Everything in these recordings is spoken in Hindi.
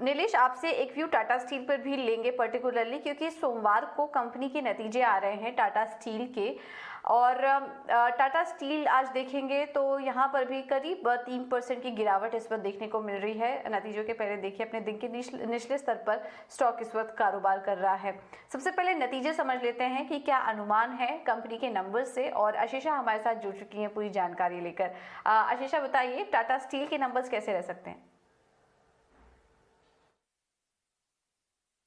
नीलेश, आपसे एक व्यू टाटा स्टील पर भी लेंगे पर्टिकुलरली, क्योंकि सोमवार को कंपनी के नतीजे आ रहे हैं टाटा स्टील के। और टाटा स्टील आज देखेंगे तो यहाँ पर भी करीब 3% की गिरावट इस वक्त देखने को मिल रही है। नतीजों के पहले देखिए अपने दिन के निचले स्तर पर स्टॉक इस वक्त कारोबार कर रहा है। सबसे पहले नतीजे समझ लेते हैं कि क्या अनुमान है कंपनी के नंबर से, और आशीषा हमारे साथ जुड़ चुकी हैं पूरी जानकारी लेकर। आशीषा बताइए, टाटा स्टील के नंबर्स कैसे रह सकते हैं?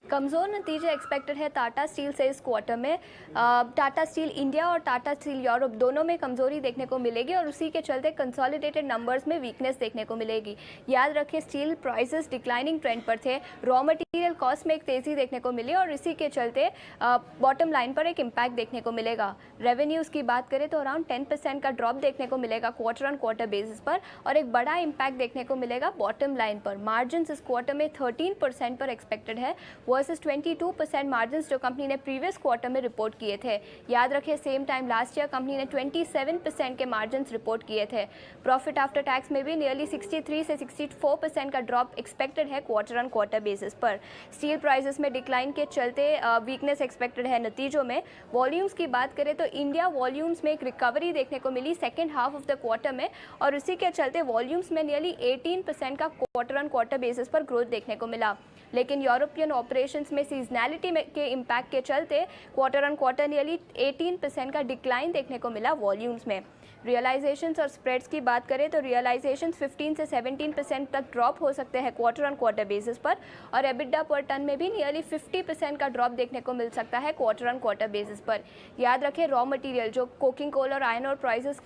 कमज़ोर नतीजे एक्सपेक्टेड है टाटा स्टील से इस क्वार्टर में। टाटा स्टील इंडिया और टाटा स्टील यूरोप दोनों में कमज़ोरी देखने को मिलेगी और उसी के चलते कंसोलिडेटेड नंबर्स में वीकनेस देखने को मिलेगी। याद रखें, स्टील प्राइसेस डिक्लाइनिंग ट्रेंड पर थे, रॉ मटेरियल कॉस्ट में एक तेज़ी देखने को मिली और इसी के चलते बॉटम लाइन पर एक इम्पैक्ट देखने को मिलेगा। रेवेन्यूज़ की बात करें तो अराउंड 10% का ड्रॉप देखने को मिलेगा क्वार्टर ऑन क्वार्टर बेसिस पर, और एक बड़ा इम्पैक्ट देखने को मिलेगा बॉटम लाइन पर। मार्जिन इस क्वार्टर में 13% पर एक्सपेक्टेड है वर्सेस 22% मार्जिन्स जो कंपनी ने प्रीवियस क्वार्टर में रिपोर्ट किए थे। याद रखें, same time last year company ने 27% के मार्जिन्स रिपोर्ट किए थे। प्रॉफिट आफ्टर टैक्स में भी नियरली 63 से 64% का ड्रॉप एक्सपेक्टेड है क्वार्टर ऑन क्वार्टर बेसिस पर। स्टील प्राइसेस में डिक्लाइन के चलते वीकनेस एक्सपेक्टेड है नतीजों में। वॉल्यूम्स की बात करें तो इंडिया वॉल्यूम्स में एक रिकवरी देखने को मिली second half of the quarter में, और उसी के चलते वॉल्यूम्स में नियरली 18% का क्वार्टर ऑन क्वार्टर बेसिस पर ग्रोथ देखने को मिला। लेकिन यूरोपियन ऑपरेशंस में सीजनैलिटी के इम्पैक्ट के चलते क्वार्टर ऑन क्वार्टर नियरली 18% का डिक्लाइन देखने को मिला वॉल्यूम्स में। रियलाइजेशंस और स्प्रेड्स की बात करें तो रियलाइजेशंस 15 से 17% तक ड्रॉप हो सकते हैं क्वार्टर ऑन क्वार्टर बेसिस पर, और एबिटा पर टन में भी नियरली 50% का ड्रॉप देखने को मिल सकता है क्वार्टर ऑन क्वार्टर बेसिस पर। याद रखें, रॉ मटेरियल जो कोकिंग कोल और आयरन और प्राइसेस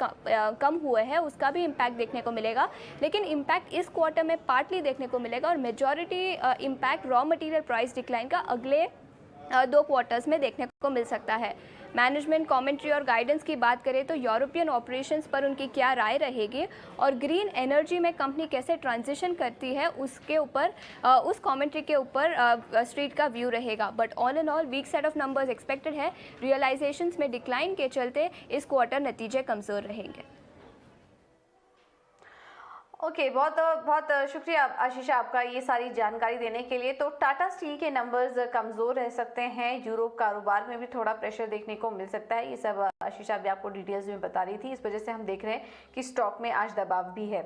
कम हुए हैं उसका भी इम्पैक्ट देखने को मिलेगा, लेकिन इम्पैक्ट इस क्वार्टर में पार्टली देखने को मिलेगा और majority impact raw material price decline का अगले 2 क्वार्टर्स में देखने को मिल सकता है। मैनेजमेंट कमेंट्री और गाइडेंस की बात करें तो यूरोपियन ऑपरेशंस पर उनकी क्या राय रहेगी और ग्रीन एनर्जी में कंपनी कैसे ट्रांजिशन करती है उसके ऊपर उस कमेंट्री के ऊपर स्ट्रीट का व्यू रहेगा। But all in all weak set of numbers expected है। रियलाइजेशंस में डिक्लाइन के चलते इस क्वार्टर नतीजे कमज़ोर रहेंगे। ओके, बहुत बहुत शुक्रिया आशीषा आपका ये सारी जानकारी देने के लिए। तो टाटा स्टील के नंबर्स कमज़ोर रह सकते हैं, यूरोप कारोबार में भी थोड़ा प्रेशर देखने को मिल सकता है, ये सब आशीषा भी आपको डिटेल्स में बता रही थी। इस वजह से हम देख रहे हैं कि स्टॉक में आज दबाव भी है।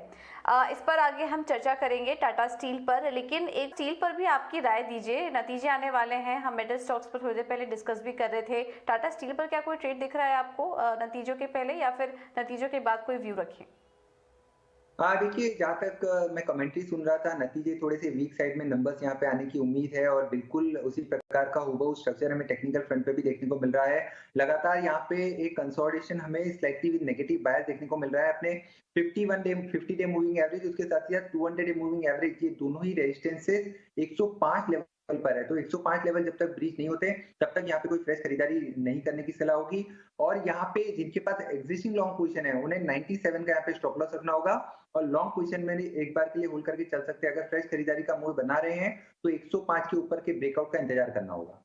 इस पर आगे हम चर्चा करेंगे टाटा स्टील पर, लेकिन एक स्टील पर भी आपकी राय दीजिए। नतीजे आने वाले हैं, हम मेटल स्टॉक्स पर थोड़ी देर पहले डिस्कस भी कर रहे थे। टाटा स्टील पर क्या कोई ट्रेड दिख रहा है आपको नतीजों के पहले, या फिर नतीजों के बाद कोई व्यू रखें? हाँ, देखिए, जहाँ तक मैं कमेंट्री सुन रहा था, नतीजे थोड़े से वीक साइड में नंबर्स यहाँ पे आने की उम्मीद है और बिल्कुल उसी प्रकार का हूबहू स्ट्रक्चर हमें टेक्निकल फ्रंट पे भी देखने को मिल रहा है। लगातार यहाँ पे एक कंसोलिडेशन हमें स्लाइटली विद नेगेटिव बायस देखने को मिल रहा है। अपने 50 डे मूविंग एवरेज, उसके साथ ही 200 डे मूविंग एवरेज, ये दोनों ही रेजिस्टेंसेस 105 लेवल पर है। तो 105 लेवल जब तक ब्रीच नहीं होते तब तक यहाँ पे कोई फ्रेश खरीदारी नहीं करने की सलाह होगी। और यहाँ पे जिनके पास एग्जिस्टिंग लॉन्ग पोजीशन है उन्हें 97 का यहाँ पे स्टॉप लॉस रखना होगा और लॉन्ग पोजीशन में एक बार के लिए होल्ड करके चल सकते हैं। अगर फ्रेश खरीदारी का मूड बना रहे हैं तो 105 के ऊपर के ब्रेकआउट का इंतजार करना होगा।